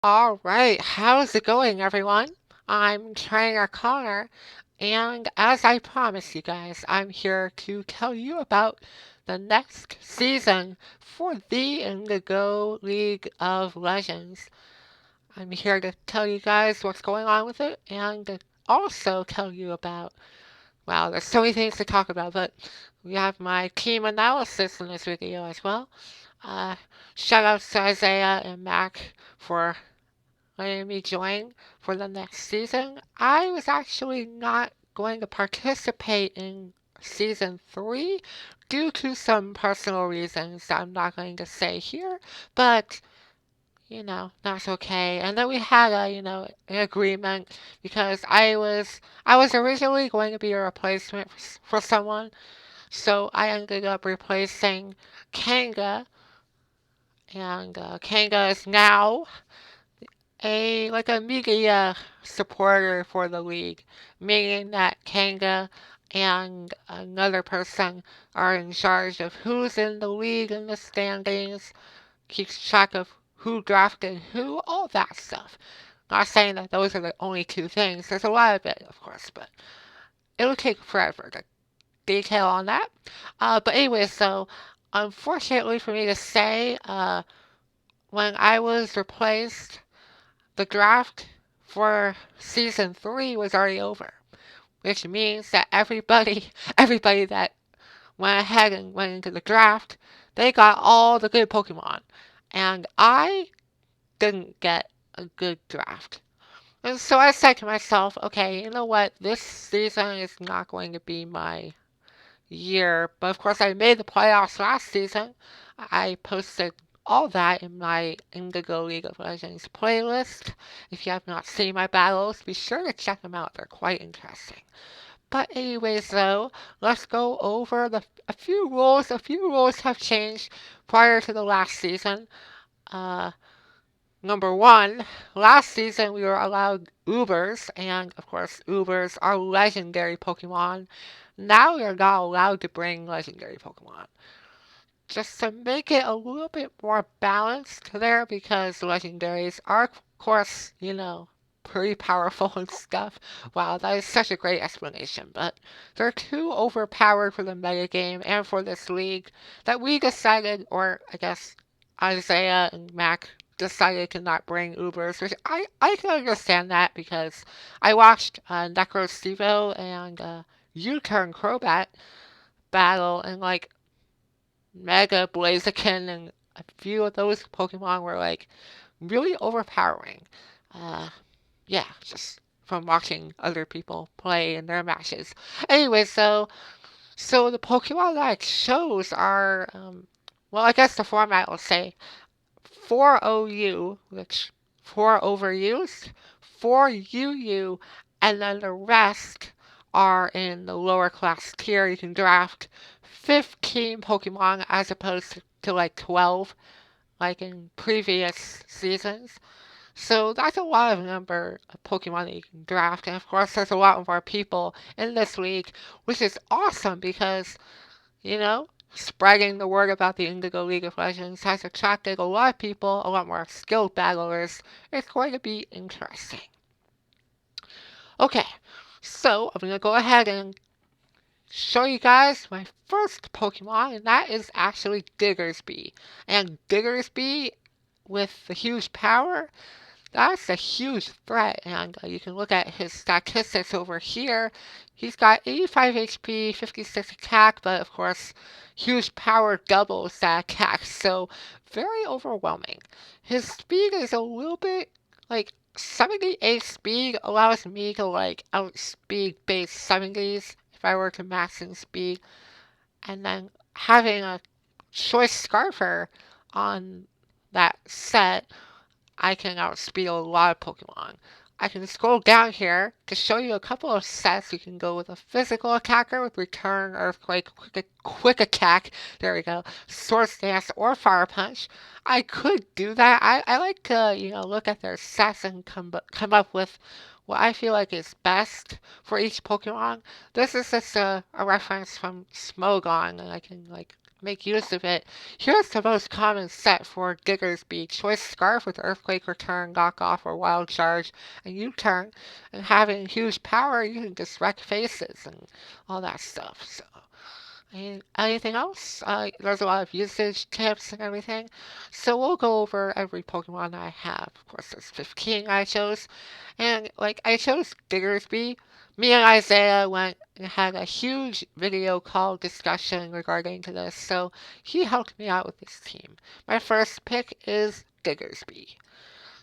All right, how's it going, everyone? I'm Trainer Connor, and as I promised you guys, I'm here to tell you about the next season for the Indigo League of Legends. I'm here to tell you guys what's going on with it and to also tell you about, wow, there's so many things to talk about, but we have my team analysis in this video as well. Uh, Shout out to Isaiah and Mac for letting me join for the next season. I was actually not going to participate in season 3 due to some personal reasons that I'm not going to say here, but that's okay. And then we had an agreement because I was originally going to be a replacement for someone, so I ended up replacing Kanga, and Kanga is now a media supporter for the league, meaning that Kanga and another person are in charge of who's in the league in the standings, keeps track of who drafted who, all that stuff. Not saying that those are the only two things. There's a lot of it, of course, but it'll take forever to detail on that. But anyway, so unfortunately for me to say, when I was replaced, the draft for season 3 was already over, which means that everybody that went ahead and went into the draft, they got all the good Pokemon. And I didn't get a good draft. And so I said to myself, okay, you know what? This season is not going to be my year. But of course, I made the playoffs last season. I posted all that in my Indigo League of Legends playlist. If you have not seen my battles, be sure to check them out. They're quite interesting. But anyways, though, let's go over a few rules. A few rules have changed prior to the last season. Uh, Number one, last season we were allowed Ubers, and of course, Ubers are legendary Pokemon. Now we are not allowed to bring legendary Pokemon. Just to make it a little bit more balanced there, because legendaries are, of course, pretty powerful and stuff. Wow, that is such a great explanation, but they're too overpowered for the metagame and for this league that we decided, or I guess Isaiah and Mac decided to not bring Ubers, which I can understand that because I watched Necro Stevo and U-Turn Crobat battle, and like Mega Blaziken and a few of those Pokemon were like really overpowering. Uh, yeah, just from watching other people play in their matches. Anyway, so the Pokemon that I chose are, well, I guess the format will say 4 OU, which 4 overused, 4 UU, and then the rest are in the lower class tier. You can draft 15 Pokemon as opposed to like 12, like in previous seasons. So that's a lot of number of Pokemon that you can draft. And of course, there's a lot more people in this league, which is awesome because, you know, spreading the word about the Indigo League of Legends has attracted a lot of people, a lot more skilled battlers. It's going to be interesting. Okay, so I'm going to go ahead and show you guys my first Pokemon, and that is actually Diggersby. And Diggersby, with the huge power, that's a huge threat, and you can look at his statistics over here. He's got 85 HP, 56 attack, but of course, huge power doubles that attack, so very overwhelming. His speed is a little bit, like, 78 speed allows me to, like, outspeed base 70s if I were to max in speed, and then having a choice Scarfer on that set, I can outspeed a lot of Pokemon. I can scroll down here to show you a couple of sets. You can go with a physical attacker with Return, Earthquake, quick Attack, there we go, Swords Dance, or Fire Punch. I could do that. I like to, look at their sets and come up with what I feel like is best for each Pokemon. This is just a reference from Smogon, and I can, like, make use of it. Here's the most common set for Diggersby. Choice Scarf with Earthquake, Return, Knock Off, or Wild Charge, and U-Turn. And having huge power, you can just wreck faces and all that stuff. So, anything else? There's a lot of usage tips and everything. So we'll go over every Pokemon I have. Of course, there's 15 I chose. And, I chose Diggersby. Me and Isaiah went and had a huge video call discussion regarding to this, so he helped me out with this team. My first pick is Diggersby.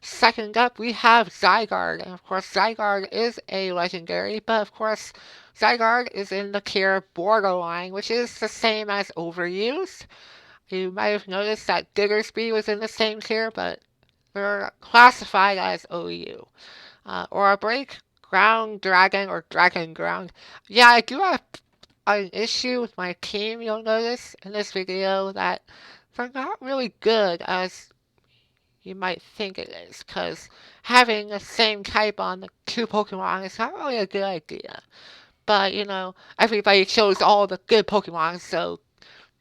Second up, we have Zygarde, and of course Zygarde is a legendary, but of course Zygarde is in the tier borderline, which is the same as overused. You might have noticed that Diggersby was in the same tier, but they're classified as OU. Aura Break, Ground Dragon, or Dragon Ground. Yeah, I do have an issue with my team, you'll notice in this video, that they're not really good as you might think it is, because having the same type on the two Pokemon is not really a good idea. But, everybody chose all the good Pokemon, so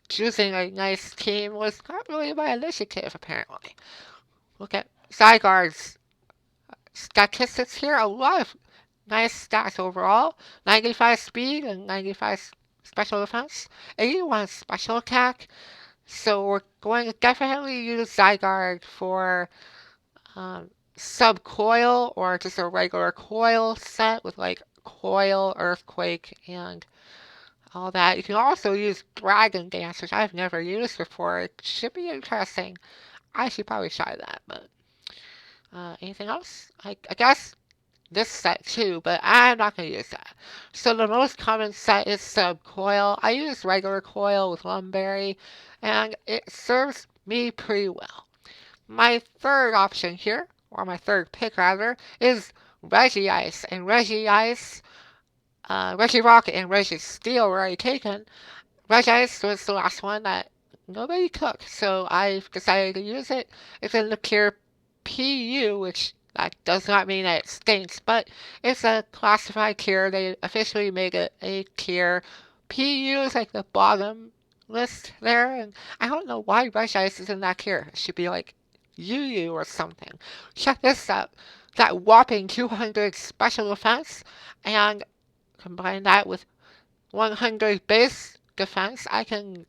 choosing a nice team was not really my initiative, apparently. Look at Zygarde's statistics here. A lot of nice stats overall. 95 speed and 95 special defense. 81 special attack. So we're going to definitely use Zygarde for sub-coil or just a regular coil set with coil, earthquake, and all that. You can also use Dragon Dance, which I've never used before. It should be interesting. I should probably try that, but anything else? I guess this set too, but I'm not going to use that. So the most common set is sub-coil. I use regular coil with Lumberry, and it serves me pretty well. My third option here, or my third pick rather, is Regice. And Regice, Regirock and Registeel were already taken. Regice was the last one that nobody took, so I've decided to use it. It's in the tier PU, which that does not mean that it stinks, but it's a classified tier. They officially made it a tier. PU is like the bottom list there, and I don't know why Regice is in that tier. It should be like UU or something. Check this out. That whopping 200 special defense, and combine that with 100 base defense, I can,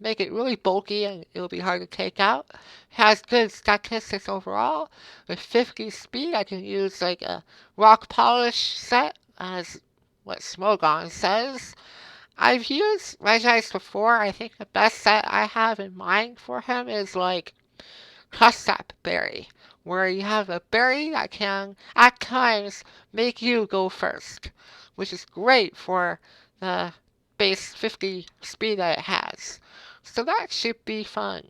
make it really bulky and it'll be hard to take out. Has good statistics overall. With 50 speed, I can use like a rock polish set, as what Smogon says. I've used Regice before. I think the best set I have in mind for him is like Custap Berry, where you have a berry that can, at times, make you go first, which is great for the base 50 speed that it has. So that should be fun.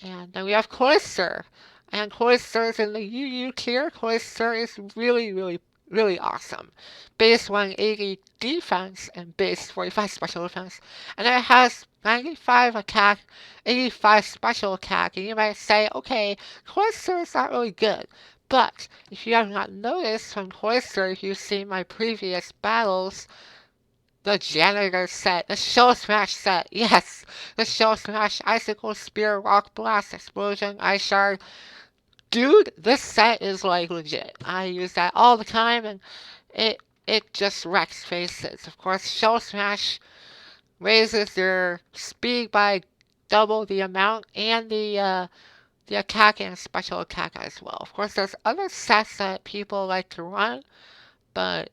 And then we have Cloyster. And Cloyster is in the UU tier. Cloyster is really, really, really awesome. Base 180 defense and base 45 special defense. And it has 95 attack, 85 special attack. And you might say, okay, Cloyster is not really good. But if you have not noticed from Cloyster, if you've seen my previous battles, the Janitor set, the Shell Smash set, yes, the Shell Smash, Icicle, Spear, Rock Blast, Explosion, Ice Shard. Dude, this set is like legit. I use that all the time, and it just wrecks faces. Of course, Shell Smash raises your speed by double the amount, and the attack and special attack as well. Of course, there's other sets that people like to run, but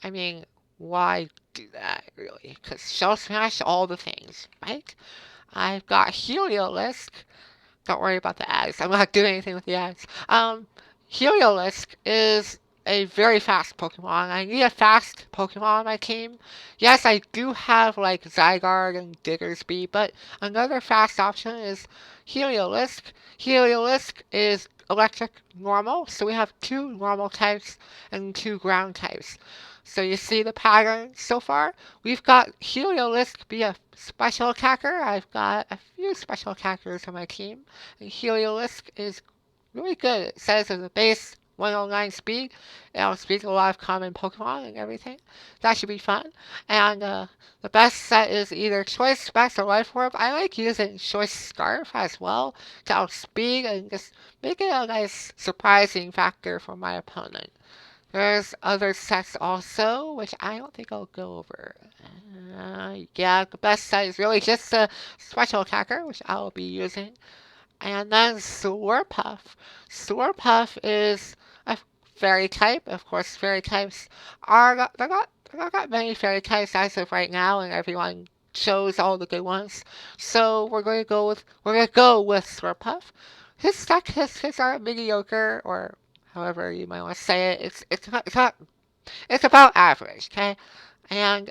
I mean, why do that really? Because Shell Smash all the things, right? I've got Heliolisk. Don't worry about the ads. I'm not doing anything with the ads. Heliolisk is a very fast Pokemon. I need a fast Pokemon on my team. Yes, I do have like Zygarde and Diggersby, but another fast option is Heliolisk. Heliolisk is electric normal, so we have two normal types and two ground types. So you see the pattern so far? We've got Heliolisk be a special attacker. I've got a few special attackers on my team. And Heliolisk is really good. It says as a base 109 speed. It'll speak a lot of common Pokemon and everything. That should be fun. And the best set is either Choice Specs or Life Orb. I like using Choice Scarf as well to outspeed and just make it a nice surprising factor for my opponent. There's other sets also, which I don't think I'll go over. Yeah, the best set is really just a special attacker, which I'll be using. And then Slurpuff. Slurpuff is a fairy type. Of course, fairy types they're not many fairy types as of right now, and everyone chose all the good ones. So we're gonna go with Slurpuff. His statistics are mediocre, or however you might want to say it. It's about average, okay? And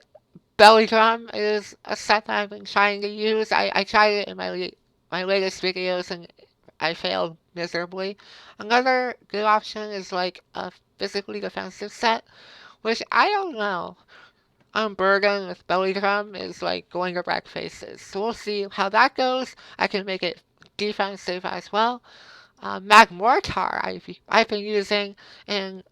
Belly Drum is a set that I've been trying to use. I tried it in my latest videos and I failed miserably. Another good option is like a physically defensive set, which I don't know. Unburden with Belly Drum is like going to wreck faces. So we'll see how that goes. I can make it defensive as well. Magmortar I've been using in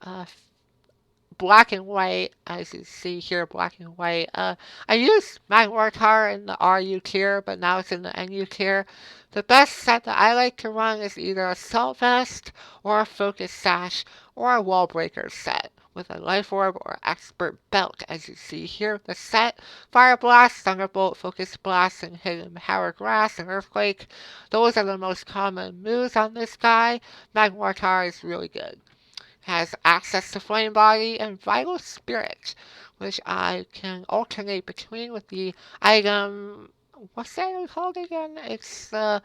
black and white, as you see here, black and white. I used Magmortar in the RU tier, but now it's in the NU tier. The best set that I like to run is either a Assault Vest, or a Focus Sash, or a Wall Breaker set with a Life Orb or Expert Belt, as you see here. The set, Fire Blast, Thunderbolt, Focus Blast, and Hidden Power Grass, and Earthquake. Those are the most common moves on this guy. Magmortar is really good. Has access to Flame Body and Vital Spirit, which I can alternate between with the item. What's that item called again? It's the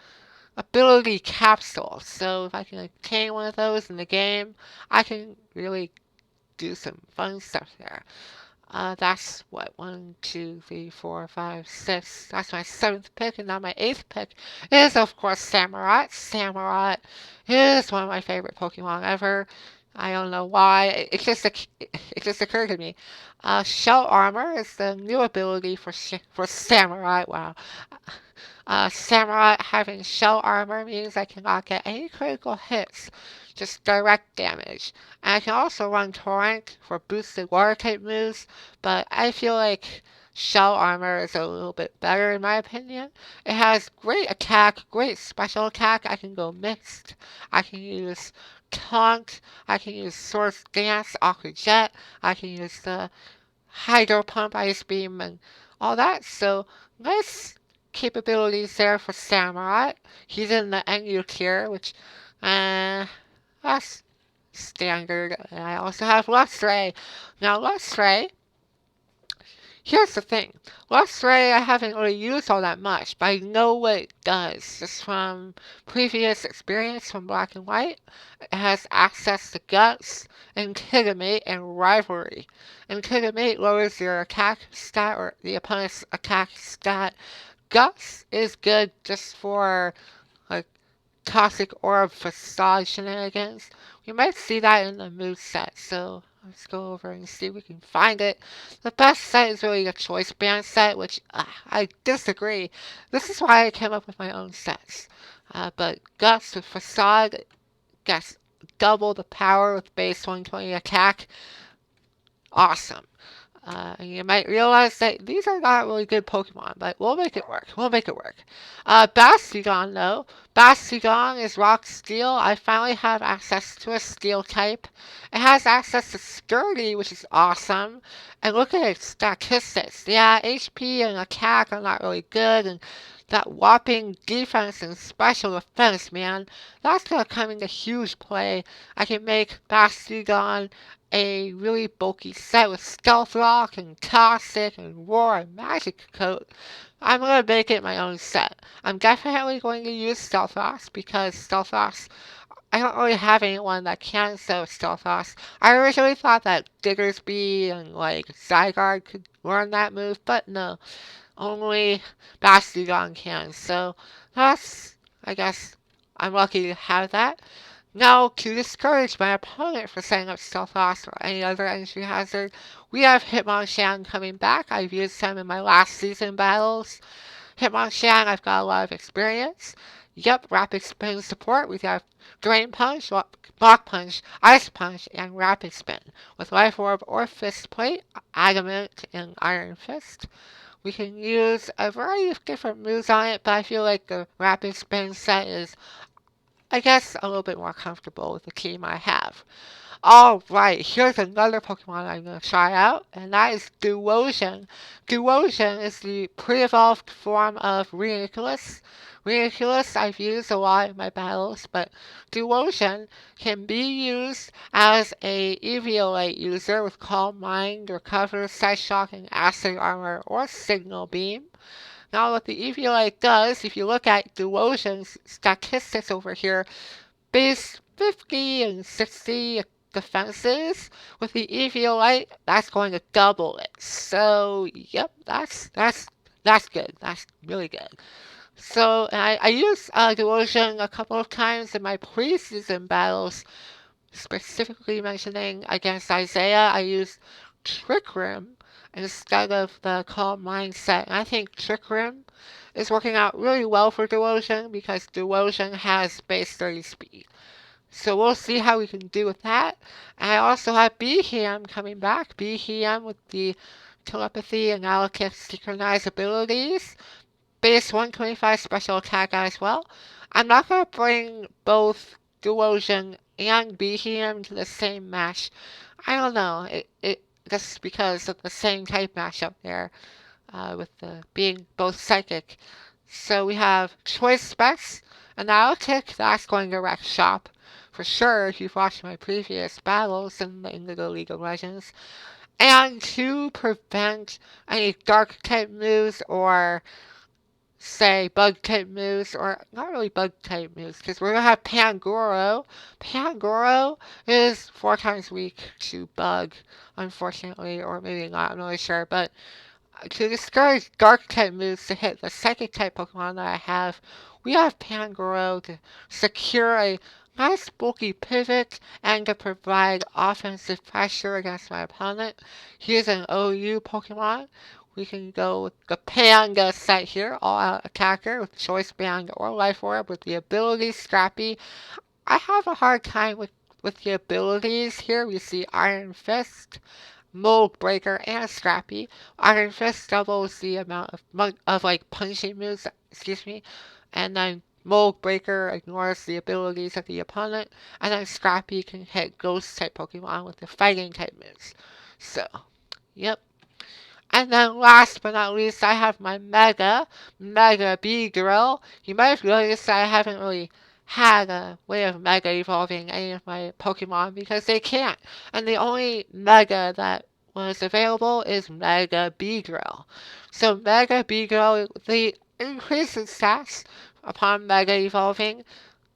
Ability Capsule. So if I can obtain one of those in the game, I can really do some fun stuff there. That's what, 1, 2, 3, 4, 5, 6. That's my 7th pick, and now my 8th pick is, of course, Samurott. Samurott is one of my favorite Pokemon ever. I don't know why. It just occurred to me. Shell Armor is the new ability for Samurott. Wow. Samurott having Shell Armor means I cannot get any critical hits, just direct damage. And I can also run Torrent for boosted water type moves, but I feel like Shell Armor is a little bit better in my opinion. It has great attack, great special attack. I can go mixed. I can use Taunt. I can use Swords Dance, Aqua Jet. I can use the Hydro Pump, Ice Beam, and all that. So nice capabilities there for Samurott. He's in the NU tier, which, that's standard. And I also have Luxray. Now, Luxray, here's the thing. Luxray I haven't really used all that much, but I know what it does, just from previous experience from Black and White. It has access to Guts, Intimidate, and Rivalry. Intimidate lowers your attack stat, or the opponent's attack stat. Guts is good just for like Toxic Orb Facade shenanigans. We might see that in the moveset, so let's go over and see if we can find it. The best set is really the Choice Band set, which I disagree. This is why I came up with my own sets. But Guts with Facade gets double the power with base 120 attack. Awesome. And you might realize that these are not really good Pokemon, but we'll make it work. We'll make it work. Bastiodon, though. Bastiodon is Rock Steel. I finally have access to a Steel type. It has access to Sturdy, which is awesome. And look at its statistics. Yeah, HP and attack are not really good, and that whopping defense and special defense, man, that's gonna come into huge play. I can make Bastiodon a really bulky set with Stealth Rock and Toxic and Roar and Magic Coat. I'm going to make it my own set. I'm definitely going to use Stealth Rocks because Stealth Rocks, I don't really have anyone that can sell Stealth Rocks. I originally thought that Diggersby and like Zygarde could learn that move, but no. Only Bastiodon can. So that's, I guess, I'm lucky to have that. Now, to discourage my opponent for setting up Stealth Rocks or any other entry hazard, we have Hitmonchan coming back. I've used him in my last season battles. Hitmonchan, I've got a lot of experience. Yep, Rapid Spin support. We have Drain Punch, Block Punch, Ice Punch, and Rapid Spin. With Life Orb or Fist Plate, Adamant, and Iron Fist. We can use a variety of different moves on it, but I feel like the Rapid Spin set is, I guess, a little bit more comfortable with the team I have. Alright, here's another Pokemon I'm going to try out, and that is Duosion. Duosion is the pre-evolved form of Regice. Regice I've used a lot in my battles, but Duosion can be used as a Eviolite user with Calm Mind, Recover, Side Shock, and Acid Armor, or Signal Beam. Now what the Eviolite does, if you look at Duosion's statistics over here, base 50 and 60 defenses. With the Eviolite, that's going to double it. So, yep, that's good. That's really good. So, I used Delusion a couple of times in my preseason battles, specifically mentioning against Isaiah. I used Trick Room instead of the Calm Mindset. And I think Trick Room is working out really well for Delusion because Delusion has base 30 speed. So we'll see how we can do with that. And I also have Behem coming back. Behem with the telepathy, analytic, synchronized abilities. Base 125 special attack as well. I'm not going to bring both Duosion and Behem to the same match. I don't know. It just because of the same type matchup there, with the being both psychic. So we have Choice Specs, Analytic, that's going to wreck shop. For sure, if you've watched my previous battles in the Indigo League of Legends. And to prevent any dark type moves or say bug type moves, or not really bug type moves, because we're going to have Pangoro. Pangoro is 4 times weak to bug, unfortunately, or maybe not, I'm not really sure, but to discourage dark type moves to hit the psychic type Pokemon that I have, we have Pangoro to secure a nice bulky pivot and to provide offensive pressure against my opponent. Here's an OU Pokemon. We can go with the Panga set here, all out attacker with Choice Band or Life Orb with the ability Scrappy. I have a hard time with the abilities here. We see Iron Fist, Mold Breaker, and Scrappy. Iron Fist doubles the amount of like punching moves, excuse me, and then Mold Breaker ignores the abilities of the opponent, and then Scrappy can hit Ghost type Pokemon with the fighting type moves. So, yep. And then last but not least, I have my Mega Beedrill. You might have noticed I haven't really had a way of Mega evolving any of my Pokemon because they can't. And the only Mega that was available is Mega Beedrill. So Mega Beedrill, the increase in stats upon Mega evolving,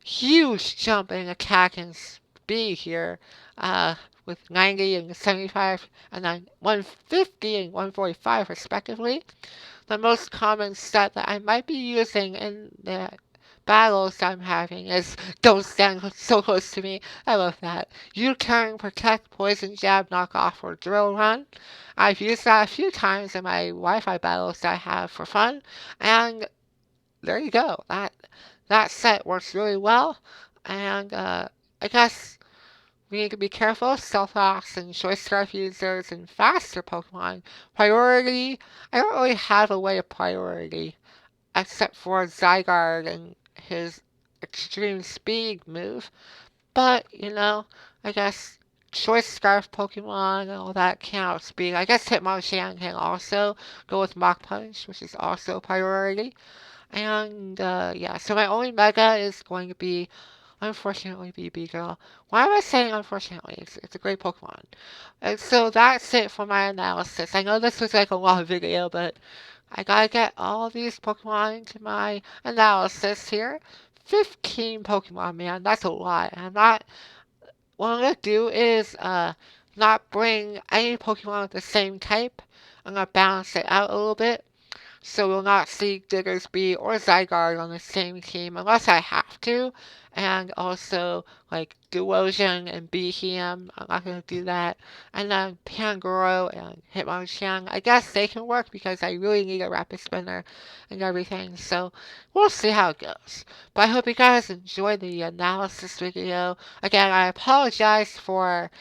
huge jump in attack and speed here, with 90 and 75 and then 150 and 145 respectively. The most common stat that I might be using in the battles I'm having is Don't Stand So Close to Me. I love that. U-turn, protect, poison jab, knock off, or drill run. I've used that a few times in my Wi-Fi battles that I have for fun, and there you go. That set works really well, and I guess we need to be careful. Stealth and Choice Scarf users and faster Pokemon. Priority, I don't really have a way of priority, except for Zygarde and his extreme speed move. But, I guess Choice Scarf Pokemon and all that can outspeed. I guess Hitmonchan can also go with Mach Punch, which is also priority. And, yeah, so my only Mega is going to be, unfortunately, BB Girl. Why am I saying unfortunately? It's a great Pokemon. And so that's it for my analysis. I know this was like a long video, but I gotta get all these Pokemon into my analysis here. 15 Pokemon, man, that's a lot. What I'm gonna do is, not bring any Pokemon with the same type. I'm gonna balance it out a little bit. So we'll not see Diggersby or Zygarde on the same team unless I have to. And also, like, Duosion and Behem, I'm not going to do that. And then Pangoro and Hitmonchan, I guess they can work because I really need a rapid spinner and everything. So we'll see how it goes. But I hope you guys enjoyed the analysis video. Again, I apologize for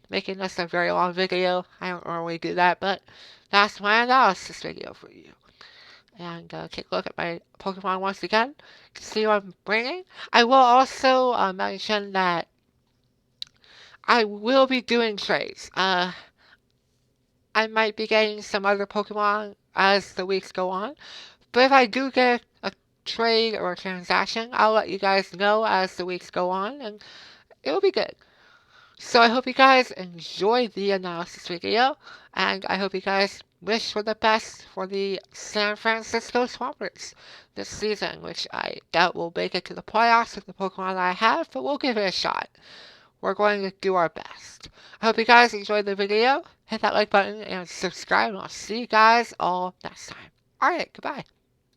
making this a very long video. I don't normally do that, but that's my analysis video for you. And take a look at my Pokemon once again to see what I'm bringing. I will also mention that I will be doing trades. I might be getting some other Pokemon as the weeks go on, but if I do get a trade or a transaction, I'll let you guys know as the weeks go on, and it'll be good. So I hope you guys enjoyed the analysis video, and I hope you guys wish for the best for the San Francisco Swamperts this season, which I doubt will make it to the playoffs with the Pokemon I have, but we'll give it a shot. We're going to do our best. I hope you guys enjoyed the video. Hit that like button and subscribe, and I'll see you guys all next time. Alright, goodbye.